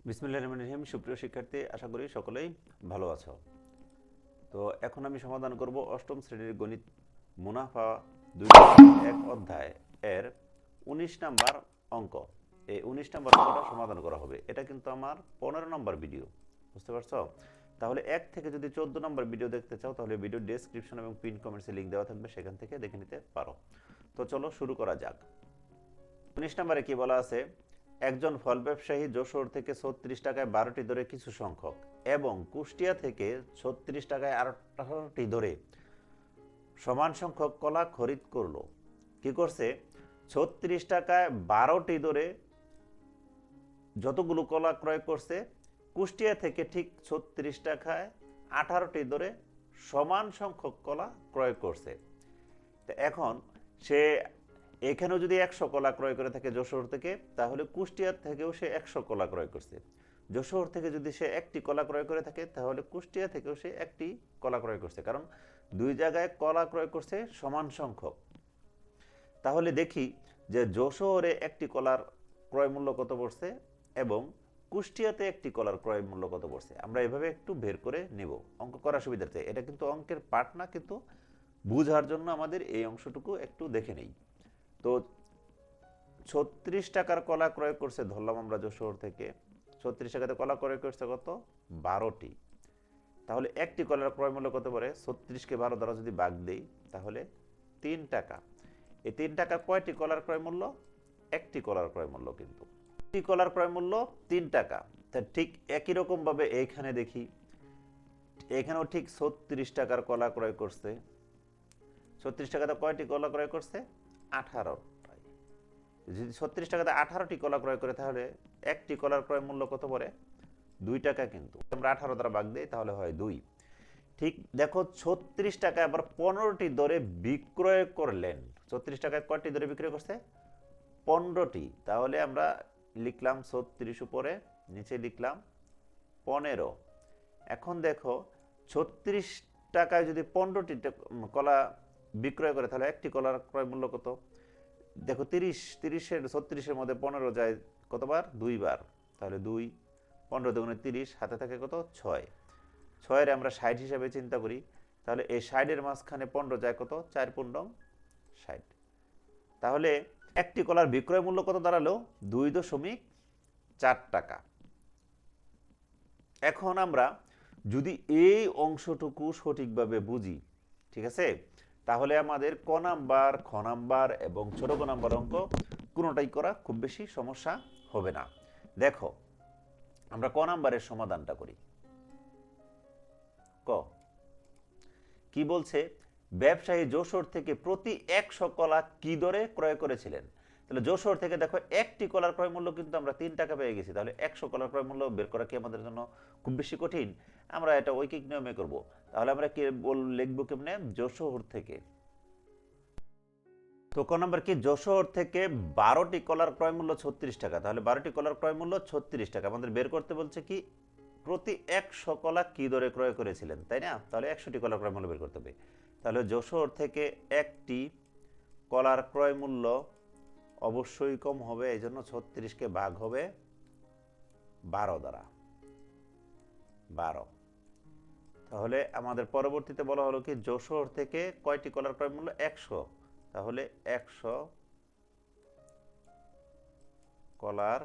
বিসমিল্লাহির রহমানির রহিম। সুপ্রিয় শিক্ষার্থী, আশা করি সকলেই ভালো আছো। তো এখন আমি সমাধান করব অষ্টম শ্রেণীর গণিত মুনাফা 2.1 অধ্যায় এর 19 নাম্বার অঙ্ক। এই 19 নাম্বার অঙ্কটা সমাধান করা হবে। এটা কিন্তু আমার 15 নাম্বার ভিডিও, বুঝতে পারছো? তাহলে 1 থেকে যদি 14 নাম্বার ভিডিও দেখতে চাও তাহলে ভিডিও ডেসক্রিপশন এবং পিন কমেন্টসে লিঙ্ক দেওয়া থাকবে, সেখান থেকে দেখে নিতে পারো। তো চলো শুরু করা যাক। 19 নম্বরে কি বলা আছে? একজন ফল ব্যবসায়ী যশোর থেকে 36 টাকায় 12টি ধরে কিছু সংখ্যক এবং কুষ্টিয়া থেকে 36 টাকায় 18টি ধরে সমান সংখ্যক কলা খরিদ করলো। কি করছে? 36 টাকায় 12টি ধরে যতগুলো কলা ক্রয় করছে, কুষ্টিয়া থেকে ঠিক 36 টাকায় 18টি ধরে সমান সংখ্যক কলা ক্রয় করছে। তো এখন সে এখানেও যদি 100 কলা ক্রয় করে থাকে যশোর থেকে, তাহলে কুষ্টিয়া থেকেও সে 100 কলা ক্রয় করছে। যশোর থেকে যদি সে একটি কলা ক্রয় করে থাকে, তাহলে কুষ্টিয়া থেকেও সে একটি কলা ক্রয় করছে, কারণ দুই জায়গায় কলা ক্রয় করছে সমান সংখ্যক। তাহলে দেখি যে যশোরে একটি কলার ক্রয় মূল্য কত পড়ছে এবং কুষ্টিয়াতে একটি কলার ক্রয় মূল্য কত পড়ছে। আমরা এভাবে একটু বের করে নেব অঙ্ক করার সুবিধার্থে। এটা কিন্তু অঙ্কের পার্ট না, কিন্তু বুঝার জন্য আমাদের এই অংশটুকু একটু দেখে নেই। তো 36 টাকার কলা ক্রয় করছে ধরলাম আমরা যশোর থেকে। 36 টাকাতে কলা ক্রয় করছে কত? 12টি। তাহলে একটি কলার ক্রয় মূল্য কত পড়ে? 36কে 12 দ্বারা যদি ভাগ দেই তাহলে 3 টাকা। এই 3 টাকা কয়টি কলার ক্রয় মূল্য? একটি কলার ক্রয় মূল্য। কিন্তু একটি কলার ক্রয় মূল্য 3 টাকা। তা ঠিক একই রকম ভাবে এইখানে দেখি, এখানেও ঠিক 36 টাকার কলা ক্রয় করছে। 36 টাকাতে কয়টি কলা ক্রয় করছে? 18। যদি 36 টাকাতে 18টি কলা ক্রয় করে তাহলে একটি কলার ক্রয় মূল্য কত পড়ে? 2 টাকা। কিন্তু আমরা 18 দ্বারা ভাগ দিই তাহলে হয় 2। ঠিক দেখো, 36 টাকায় আবার 15টি দরে বিক্রয় করলেন। 36 টাকায় কয়টি দরে বিক্রয় করছে? 15টি। তাহলে আমরা লিখলাম 36 উপরে, নিচে লিখলাম 15। এখন দেখো, 36 টাকায় যদি 15টি কলা বিক্রয় করে তাহলে একটি কলার ক্রয় মূল্য কত? দেখো, 30-30-এর 36-এর মধ্যে 15 যায় কতবার? 2 বার। তাহলে 2, 15 দুগুণে 30, হাতে থাকে কত? 6। 6-এর আমরা 60 হিসাবে চিন্তা করি, তাহলে এই 60-এর মাঝখানে 15 যায় কত? 4×15 = 60। তাহলে একটি কলার বিক্রয় মূল্য কত দাঁড়ালো? 2.4 টাকা। এখন আমরা যদি এই অংশটুকু সঠিকভাবে বুঝি, ঠিক আছে, তাহলে আমাদের ক নাম্বার, খ নাম্বার এবং ছোট ক নাম্বার অঙ্ক কোনোটাই করা খুব বেশি সমস্যা হবে না। দেখো, আমরা ক নাম্বারের সমাধানটা করি। ক কি বলছে? ব্যবসায়ী যশোর থেকে প্রতি 100 কলা কি দরে ক্রয় করেছিলেন। তাহলে যশোর থেকে দেখো একটি কলার ক্রয় মূল্য কিন্তু আমরা 3 টাকা পেয়ে গেছি। তাহলে 100 কলার ক্রয় মূল্য বের করা কি আমাদের জন্য খুব বেশি কঠিন? আমরা এটা ঐকিক নিয়মে করব। তাহলে আমরা কি লিখবো কেমনে? যশোর থেকে। তো ক নাম্বার কি? যশোর থেকে 12টি কলার ক্রয় মূল্য 36 টাকা। তাহলে 12টি কলার ক্রয় মূল্য 36 টাকা। আমাদের বের করতে বলছে কি? প্রতি 100 কলা কি দরে ক্রয় করেছিলেন, তাই না? তাহলে 100টি কলার ক্রয় মূল্য বের করতে হবে। তাহলে যশোর থেকে একটি কলার ক্রয় মূল্য অবশ্যই কম হবে, এই জন্য 36কে ভাগ হবে 12 দ্বারা। 12। তাহলে আমাদের পরবর্তীতে বলা হলো কি? যশোর থেকে কয়টি কলার ক্রয় মূল্য? 100। তাহলে 100 কলার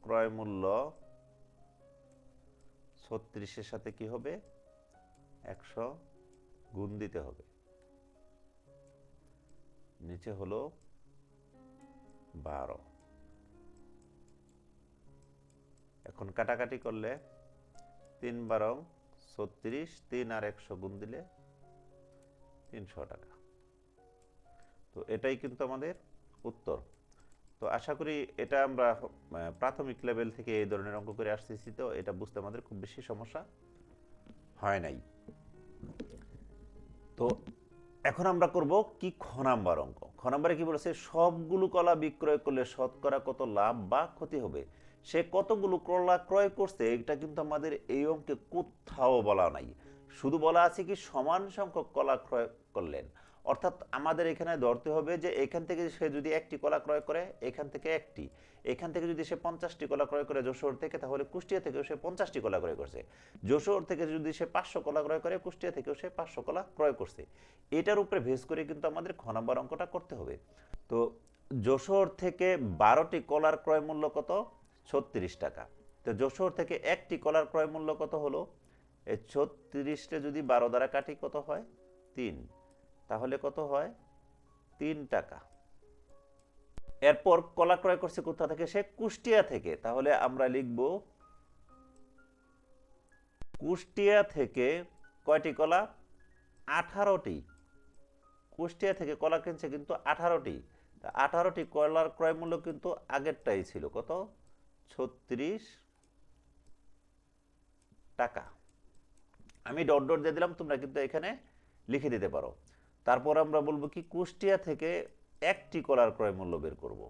ক্রয় মূল্য 36-এর সাথে কি হবে? 100 গুণ দিতে হবে। নিচে হলো 12। এখন কাটাকাটি করলে 3×12 = 36, 3 আর 100 গুণ দিলে 300 টাকা। তো এটাই কিন্তু আমাদের উত্তর। তো আশা করি এটা আমরা প্রাথমিক লেভেল থেকে এই ধরনের অঙ্ক করে আসতেছি, তো এটা বুঝতে আমাদের খুব বেশি সমস্যা হয় নাই। তো এখন আমরা করব কি? খ নাম্বার অঙ্ক। খ নাম্বারে কি বলেছে? সবগুলো কলা বিক্রয় করলে শতকরা কত লাভ বা ক্ষতি হবে? সে কতগুলো কলা ক্রয় করছে এটা কিন্তু আমাদের এই অঙ্কে কোথাও বলা নাই। শুধু বলা আছে কি সমান সংখ্যক কলা ক্রয় করলেন। অর্থাৎ আমাদের এখানে ধরতে হবে যে এখান থেকে সে যদি একটি কলা ক্রয় করে, এখান থেকে একটি, এখান থেকে যদি সে 50টি কলা ক্রয় করে যশোর থেকে, তাহলে কুষ্টিয়া থেকেও সে 50টি কলা ক্রয় করছে। যশোর থেকে যদি সে 500 কলা ক্রয় করে, কুষ্টিয়া থেকেও সে 500 কলা ক্রয় করছে। এটার উপরে বেস করে কিন্তু আমাদের খ নম্বর অঙ্কটা করতে হবে। তো যশোর থেকে 12টি কলার ক্রয় মূল্য কত? 36 টাকা। তো যশোর থেকে একটি কলার ক্রয় মূল্য কত হলো? এই 36টা যদি 12 দ্বারা কাটি কত হয়? 3। তাহলে কত হয়? 3 টাকা। এরপর কলা ক্রয় করছে কোথা থেকে? সে কুষ্টিয়া থেকে। তাহলে আমরা লিখব কুষ্টিয়া থেকে কয়টি কলা? 18টি। কুষ্টিয়া থেকে কলা কিনছে কিন্তু 18টি। 18টি কলার ক্রয় মূল্য কিন্তু আগেরটাই ছিল কত? 36 টাকা। আমি ডট ডট দিয়ে দিলাম, তোমরা কিন্তু এখানে লিখে দিতে পারো। তারপর আমরা বলবো কি, কুষ্টিয়া থেকে একটি কলার ক্রয় মূল্য বের করব।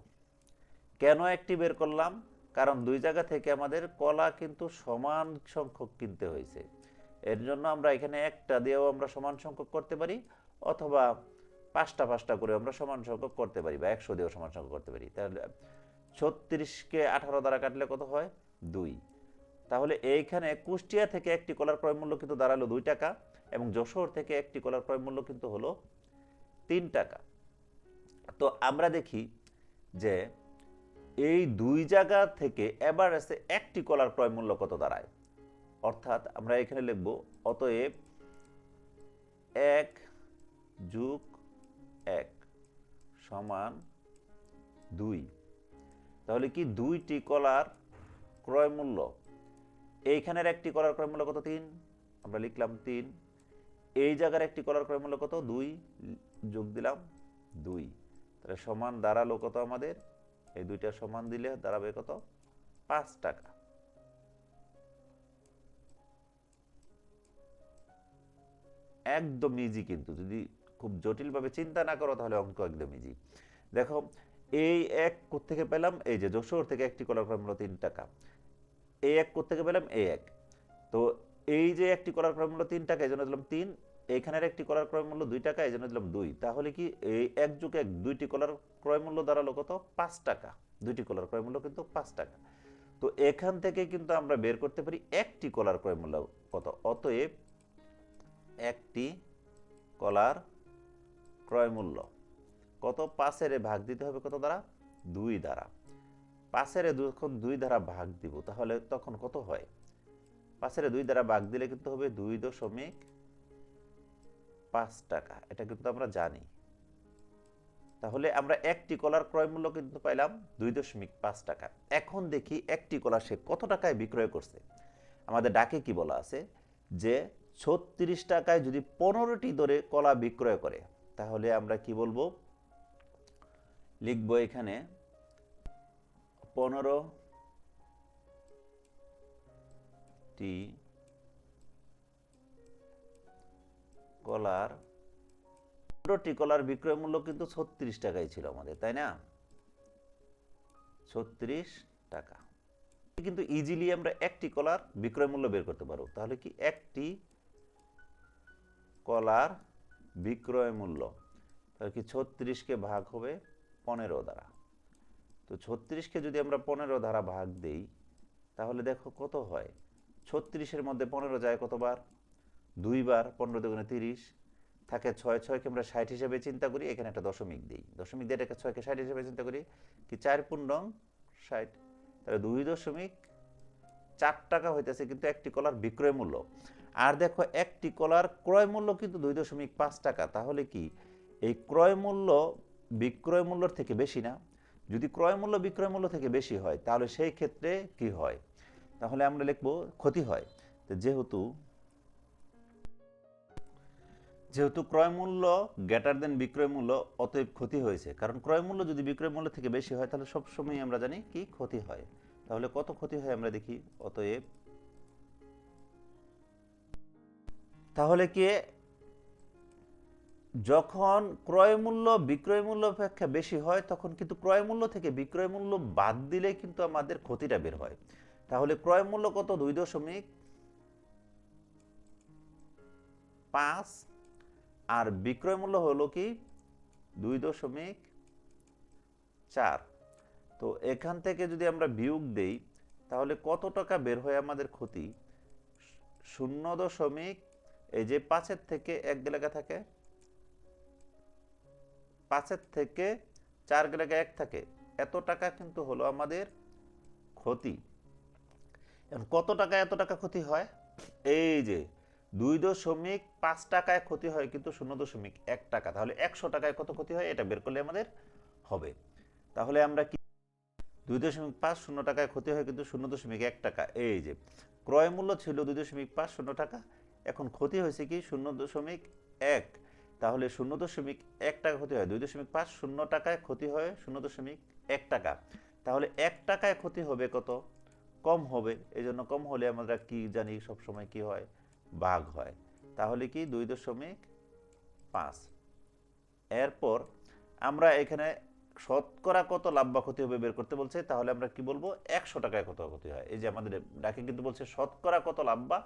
কেন একটি বের করলাম? কারণ দুই জায়গা থেকে আমাদের কলা কিন্তু সমান সংখ্যক কিনতে হয়েছে। এর জন্য আমরা এখানে একটা দিয়েও আমরা সমান সংখ্যক করতে পারি, অথবা পাঁচটা পাঁচটা করে আমরা সমান সংখ্যক করতে পারি, বা 100 দিয়েও সমান সংখ্যক করতে পারি। তাহলে 36কে 18 দ্বারা কাটলে কত হয়? 2। তাহলে এইখানে কুষ্টিয়া থেকে একটি কলার ক্রয় মূল্য কিন্তু দাঁড়ালো 2 টাকা, এবং যশোর থেকে একটি কলার ক্রয় মূল্য কিন্তু হলো 3 টাকা। তো আমরা দেখি যে এই দুই জায়গা থেকে এভারেজে একটি কলার ক্রয় মূল্য কত দাঁড়ায়। অর্থাৎ আমরা এখানে লিখব অতএব 1 যোগ 1 সমান 2। তাহলে কি 2টি কলার ক্রয় মূল্য, এইখানের একটি কলার ক্রয় মূল্য কত? 3। আমরা লিখলাম 3। এই জায়গার একটি কলার ক্রয় মূল্য কত? 2, যোগ দিলাম 2। তাহলে সমান দাঁড়ালো কত আমাদের? এই দুইটা সমান দিলে দাঁড়াবে কত? 5 টাকা। একদম ইজি, কিন্তু যদি খুব জটিলভাবে চিন্তা না করো তাহলে অঙ্ক একদম ইজি। দেখো, এই এক কোত্থেকে পেলাম? এই যে যশোর থেকে একটি কলার ক্রয় মূল্য 3 টাকা। এই এক কোত্থেকে পেলাম? এই এক। তো এই যে একটি কলার ক্রয় মূল্য 3 টাকা, এই জন্য দিলাম 3। এখানের একটি কলার ক্রয় মূল্য 2 টাকা, এই জন্য দিলাম 2। তাহলে কি এই 1 যোগ 1, 2টি কলার ক্রয় মূল্য দাঁড়ালো কত? 5 টাকা। 2টি কলার ক্রয় মূল্য কিন্তু 5 টাকা। তো এখান থেকে কিন্তু আমরা বের করতে পারি একটি কলার ক্রয় মূল্য কত। অতএব একটি কলার ক্রয় মূল্য কত? 5-এর ভাগ দিতে হবে কত দ্বারা? 2 দ্বারা। 5-এর যখন 2 দ্বারা ভাগ দিব তাহলে তখন কত হয়? 5-এর 2 দ্বারা ভাগ দিলে কিন্তু হবে 2.5 টাকা। এটা কিন্তু আমরা জানি। তাহলে আমরা একটি কলার ক্রয় মূল্য কিন্তু পাইলাম 2.5 টাকা। এখন দেখি একটি কলা সে কত টাকায় বিক্রয় করছে। আমাদের ডাকে কি বলা আছে যে 36 টাকায় যদি 15টি ধরে কলা বিক্রয় করে, তাহলে আমরা কি বলবো? লিখব এখানে 15টি কলার 15টি কলার বিক্রয় মূল্য কিন্তু 36 টাকাই ছিল আমাদের, তাই না? 36 টাকা। কিন্তু ইজিলি আমরা একটি কলার বিক্রয় মূল্য বের করতে পারবো। তাহলে কি একটি কলার বিক্রয় মূল্য, তাহলে কি 36কে ভাগ হবে 15 দ্বারা। তো 36কে যদি আমরা 15 দ্বারা ভাগ দেই তাহলে দেখো কত হয়। 36-এর মধ্যে 15 যায় কতবার? 2 বার। 15 দুগুণে 30 থাকে 6। 6কে আমরা 60 হিসেবে চিন্তা করি, এখানে একটা দশমিক দিই। দশমিক দিয়ে এটাকে 6কে 60 হিসেবে চিন্তা করি, কি 4 পূর্ণং 60। তাহলে 2.4 টাকা হইতেছে কিন্তু একটি কলার বিক্রয় মূল্য। আর দেখো একটি কলার ক্রয় মূল্য কিন্তু 2.5 টাকা। তাহলে কি এই ক্রয় মূল্য বিক্রয় মূল্যর থেকে বেশি না? যদি ক্রয় মূল্য বিক্রয় মূল্য থেকে বেশি হয় তাহলে সেই ক্ষেত্রে কি হয়? তাহলে আমরা লিখব ক্ষতি হয়। তো যেহেতু ক্রয় মূল্য গ্রেটার দেন বিক্রয় মূল্য, অতএব ক্ষতি হয়েছে। কারণ ক্রয় মূল্য যদি বিক্রয় মূল্য থেকে বেশি হয় তাহলে সবসময় আমরা জানি কি ক্ষতি হয়। তাহলে কত ক্ষতি হয় আমরা দেখি। অতএব তাহলে কি যখন ক্রয় মূল্য বিক্রয় মূল্য অপেক্ষা বেশি হয় তখন কিন্তু ক্রয় মূল্য থেকে বিক্রয় মূল্য বাদ দিলে কিন্তু আমাদের ক্ষতিটা বের হয়। তাহলে ক্রয় মূল্য কত? 2.5, আর বিক্রয় মূল্য হলো কি 2.4। তো এখান থেকে যদি আমরা বিয়োগ দেই তাহলে কত টাকা বের হয় আমাদের ক্ষতি? 0. এই যে 5-এর থেকে 1 গেলে থাকে, 5-এর থেকে 4 গেলে 1 থাকে, এত টাকা কিন্তু হলো আমাদের ক্ষতি। এখন কত টাকা এত টাকা ক্ষতি হয়? এই যে 2.5 টাকায় ক্ষতি হয় কিন্তু 0.1 টাকা, তাহলে 100 টাকায় কত ক্ষতি হয় এটা বের করলে আমাদের হবে। তাহলে আমরা কি 2.50 টাকায় ক্ষতি হয় কিন্তু 0.1 টাকা। এই যে ক্রয় মূল্য ছিল 2.50 টাকা, এখন ক্ষতি হয়েছে কি 0.1, তাহলে 0.1 টাকা ক্ষতি হয়। 2.50 টাকায় ক্ষতি হয় 0.1 টাকা, তাহলে 1 টাকায় ক্ষতি হবে কত? কম হবে। এই জন্য কম হলে আমরা কি জানি সবসময় কি হয়? ভাগ হয়। তাহলে কি 2.5। এরপর আমরা এখানে শতকরা কত লাভ বা ক্ষতি হবে বের করতে বলছে, তাহলে আমরা কি বলবো? 100 টাকায় কত ক্ষতি হয়। এই যে আমাদের ডাকে কিন্তু বলছে শতকরা কত লাভ বা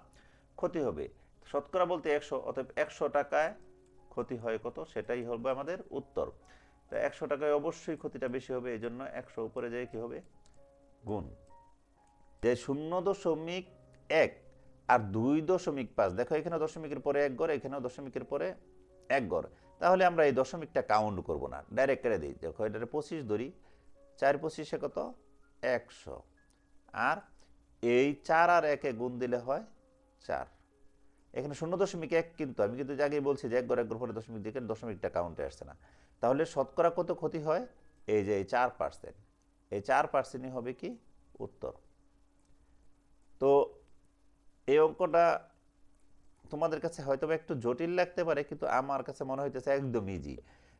ক্ষতি হবে, শতকরা বলতে 100, অতএব 100 টাকায় ক্ষতি হয় কত, সেটাই হবে আমাদের উত্তর। তো 100 টাকায় অবশ্যই ক্ষতিটা বেশি হবে, এই জন্য 100 উপরে যেয়ে কি হবে? গুণ। যে 0.1 আর 2.5, দেখো এখানে দশমিকের পরে 1 ঘর, এখানেও দশমিকের পরে 1 ঘর, তাহলে আমরা এই দশমিকটা কাউন্ট করব না, ডাইরেক্ট করে দিই। দেখো এটা 25 ধরি, 4 25 কত? 100, আর এই 4 আর 1 গুণ দিলে হয় 4। এখানে 0.1 কিন্তু আমি কিন্তু আগেই বলছি যে 1 ঘর 1 ঘর পরে দশমিক দিকে দশমিকটা কাউন্টে আসছে না। তাহলে শতকরা কত ক্ষতি হয়? এই যে 4%, এই 4%ই হবে কি উত্তর। তো এই অঙ্কটা তোমাদের কাছে হয়তো একটু জটিল লাগতে পারে, কিন্তু আমার কাছে মনে হইতেছে একদম ইজি।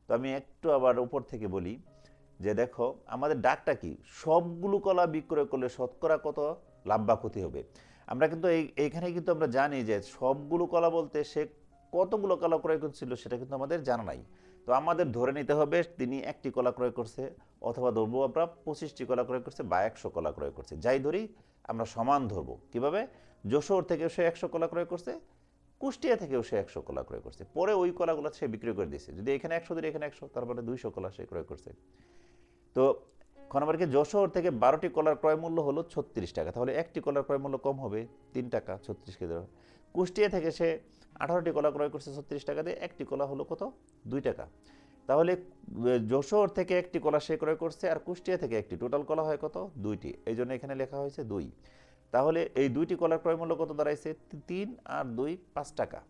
তো আমি একটু আবার উপর থেকে বলি যে দেখো আমাদের ডাকটা কি, সবগুলো কলা বিক্রয় করলে শতকরা কত লাভ বা ক্ষতি হবে। আমরা কিন্তু এইখানে কিন্তু আমরা জানি যে সবগুলো কলা বলতে সে কতগুলো কলা ক্রয় করছিল সেটা কিন্তু আমাদের জানা নাই। তো আমাদের ধরে নিতে হবে তিনি 1টি কলা ক্রয় করছে, অথবা ধরবো আমরা 25টি কলা ক্রয় করছে বা 100 কলা ক্রয় করছে, যাই ধরি আমরা সমান ধরবো। কিভাবে? যশোর থেকে সে 100 কলা ক্রয় করছে, কুষ্টিয়া থেকেও সে 100 কলা ক্রয় করছে, পরে ওই কলাগুলো সে বিক্রি করে দিয়েছে। যদি এখানে 100 ধরি, এখানে 100, তার মানে 200 কলা সে ক্রয় করছে। তো খ নম্বরকে যশোর থেকে 12টি কলার ক্রয় মূল্য হলো 36 টাকা, তাহলে একটি কলার ক্রয় মূল্য কম হবে 3 টাকা, 36 কে দেওয়া। কুষ্টিয়া থেকে সে 18টি কলা ক্রয় করছে 36 টাকা দিয়ে, একটি কলা হলো কত? 2 টাকা। তাহলে যশোর থেকে একটি কলা সে ক্রয় করছে আর কুষ্টিয়া থেকে একটি, টোটাল কলা হয় কত? 2টি, এই জন্য এখানে লেখা হয়েছে 2। তাহলে এই 2টি কলার ক্রয় মূল্য কত দাঁড়াইছে? 3 আর 2 5 টাকা।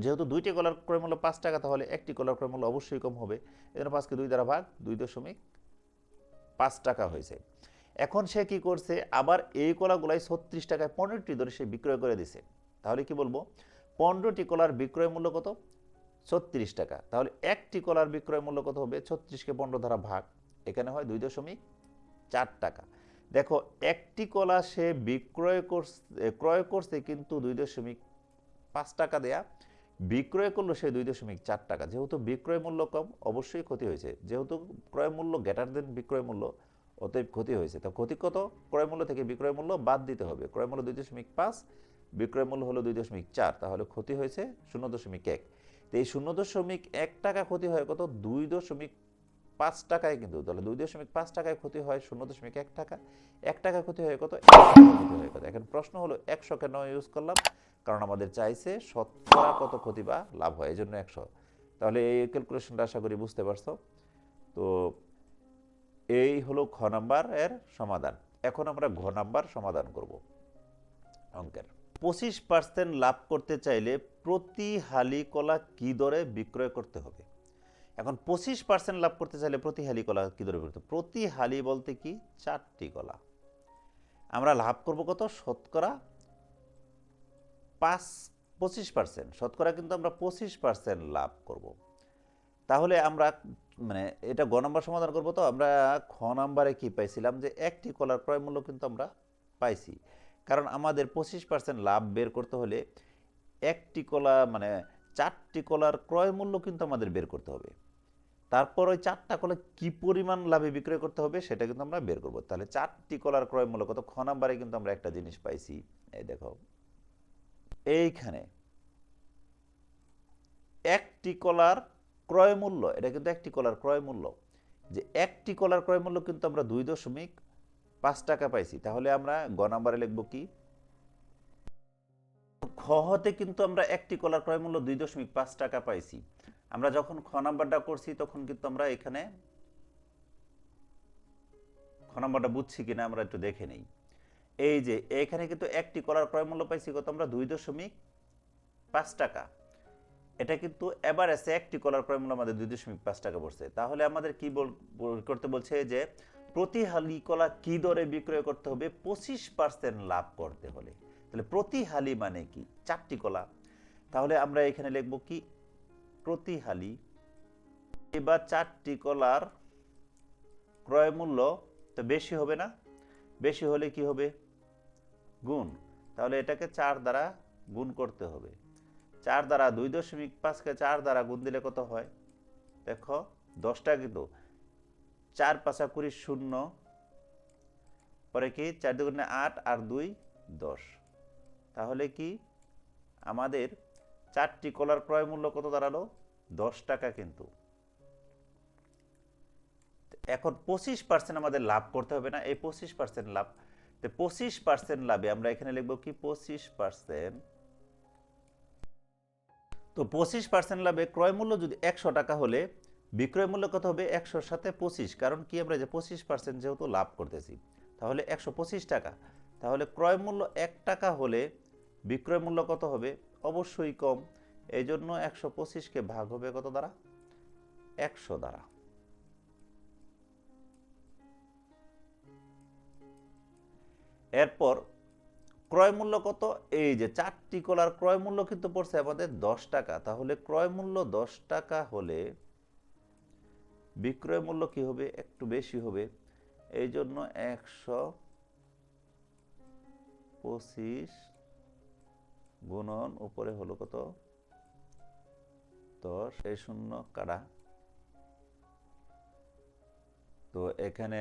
যেহেতু 2টি কলার ক্রয় মূল্য 5 টাকা, তাহলে একটি কলার ক্রয় মূল্য অবশ্যই কম হবে। এই জন্য 5কে 2 দ্বারা ভাগ, 2.5 টাকা হয়েছে। এখন সে কি করছে? আবার এই কলাগুলাই 36 টাকায় 15টি ধরে সে বিক্রয় করে দিছে। তাহলে কি বলবো? 15টি কলার বিক্রয় মূল্য কত? 36 টাকা। তাহলে একটি কলার বিক্রয় মূল্য কত হবে? 36কে 15 দ্বারা ভাগ, এখানে হয় 2.4 টাকা। দেখো একটি কলা সে ক্রয় করছে কিন্তু 2.5 টাকা দেয়া, বিক্রয় করলো সে 2.4 টাকা। যেহেতু বিক্রয় মূল্য কম, অবশ্যই ক্ষতি হয়েছে। যেহেতু ক্রয় মূল্য গ্রেটার দেন বিক্রয় মূল্য, অতএব ক্ষতি হয়েছে। তো ক্ষতি কত? ক্রয় মূল্য থেকে বিক্রয় মূল্য বাদ দিতে হবে। ক্রয় মূল্য 2.5, বিক্রয় মূল্য হলো 2.4, তাহলে ক্ষতি হয়েছে 0.1। তো এই 0.1 টাকা ক্ষতি হয় কত? 2.5 টাকায় কিন্তু, তাহলে 2.5 টাকায় ক্ষতি হয় 0.1 টাকা। 1 টাকা ক্ষতি হয় কত? 1 টাকা ক্ষতি হয় কত? এখন প্রশ্ন হলো 100 কেন ইউজ করলাম? কারণ আমাদের চাইছে শতকরা কত ক্ষতি বা লাভ হয়, এই জন্য 100। তাহলে এই ক্যালকুলেশনটা আশা করি বুঝতে পারছো। তো এই হলো খ নাম্বার এর সমাধান। এখন আমরা ঘ নাম্বার সমাধান করব অঙ্কের। 25% লাভ করতে চাইলে প্রতি হালি কলা কি দরে বিক্রয় করতে হবে? এখন 25% লাভ করতে চাইলে প্রতি হালি কলা কি দরে বিক্রয় করতে হবে? প্রতি হালি বলতে কি? 4টি কলা। আমরা লাভ করব কত? শতকরা 25%। শতকরা কিন্তু আমরা 25% লাভ করব। তাহলে আমরা মানে এটা গ নাম্বার সমাধান করব। তো আমরা খ নাম্বারে কি পাইছিলাম? যে একটি কলার ক্রয় মূল্য কিন্তু আমরা পাইছি, কারণ আমাদের 25% লাভ বের করতে হলে একটি কলা মানে 4টি কলার ক্রয় মূল্য কিন্তু আমাদের বের করতে হবে। তারপর ওই 4টা কলা কি পরিমাণ লাভে বিক্রয় করতে হবে সেটা কিন্তু আমরা বের করব। তাহলে 4টি কলার ক্রয় মূল্য কত? খ নাম্বারে কিন্তু আমরা একটা জিনিস পাইছি, এই দেখো এইখানে একটি কলার ক্রয় মূল্য, এটা কিন্তু একটি কলার ক্রয় মূল্য, যে একটি কলার ক্রয় মূল্য কিন্তু আমরা 2.5 টাকা পাইছি। তাহলে আমরা গ নাম্বারে লিখব কি, খ হতে কিন্তু আমরা একটি কলার ক্রয় মূল্য 2.5 টাকা পাইছি। আমরা যখন খ নাম্বারটা করছি তখন কিন্তু আমরা এখানে খ নাম্বারটা বুঝছি কিনা আমরা একটু দেখে নেই। এই যে এখানে কিন্তু একটি কলার ক্রয় মূল্য পাইছি কত আমরা 2.5 টাকা। এটা কিন্তু এভারেজে একটি কলার ক্রয় মূল্য আমাদের 2.5 টাকা পড়ছে। তাহলে আমাদের কি করতে বলছে যে প্রতি হালি কলা কি দরে বিক্রয় করতে হবে 25% লাভ করতে হলে। তাহলে প্রতি হালি মানে কি, 4টি কলা। তাহলে আমরা এখানে লিখব কি, প্রতি হালি এবার 4টি কলার ক্রয় মূল্য তো বেশি হবে না, বেশি হলে কি হবে, গুণ। তাহলে এটাকে 4 দ্বারা গুণ করতে হবে। 4 দ্বারা 2.5কে 4 দ্বারা গুণ দিলে কত হয় দেখো, 10টা কিন্তু 4 5 20 0, পরে কি 4 দুগুণে 8 আর 2 10। তাহলে কি আমাদের 4টি কলার ক্রয় মূল্য কত দাঁড়ালো 10 টাকা। কিন্তু এখন 25% আমাদের লাভ করতে হবে না, এই 25% লাভ, তো 25% লাভে আমরা এখানে লিখব কি 25%। তো 25% লাভে ক্রয় মূল্য যদি 100 টাকা হলে বিক্রয় মূল্য কত হবে 100-র সাথে 25, কারণ কি আমরা যে 25% যেহেতু লাভ করতেছি, তাহলে 125 টাকা। তাহলে ক্রয় মূল্য 1 টাকা হলে বিক্রয় মূল্য কত হবে, অবশ্যই কম। এই জন্য 125কে ভাগ হবে কত দ্বারা, 100 দ্বারা। এরপর ক্রয় মূল্য কত, এই যে 4টি কলার ক্রয় মূল্য কিন্তু পড়ছে আমাদের 10 টাকা। তাহলে ক্রয় মূল্য 10 টাকা হলে বিক্রয় মূল্য কি হবে, একটু বেশি হবে। এই জন্য 125 গুণন উপরে হলো কত 10, এই শূন্য কাটা। তো এখানে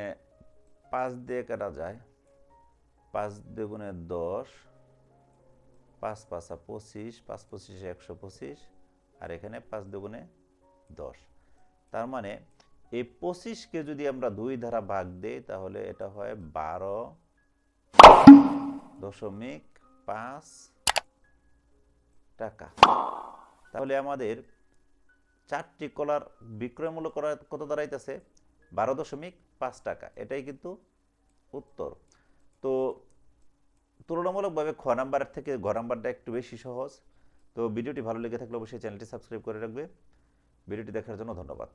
5 দিয়ে কাটা যায়, 5 দুগুণে 10, 5 5 25, 5 25 125, আর এখানে 5 দুগুণে 10। তার মানে এই 25কে যদি আমরা 2 দ্বারা ভাগ দেই তাহলে এটা হয় 12.5 টাকা। তাহলে আমাদের 4টি কলার বিক্রয় মূল্য কত দাঁড়াইতেছে 12.5 টাকা। এটাই কিন্তু উত্তর। তো তুলনামূলকভাবে খ নাম্বারের থেকে ঘ নাম্বারটা একটু বেশি সহজ। তো ভিডিওটি ভালো লেগে থাকলে অবশ্যই চ্যানেলটি সাবস্ক্রাইব করে রাখবে। ভিডিওটি দেখার জন্য ধন্যবাদ।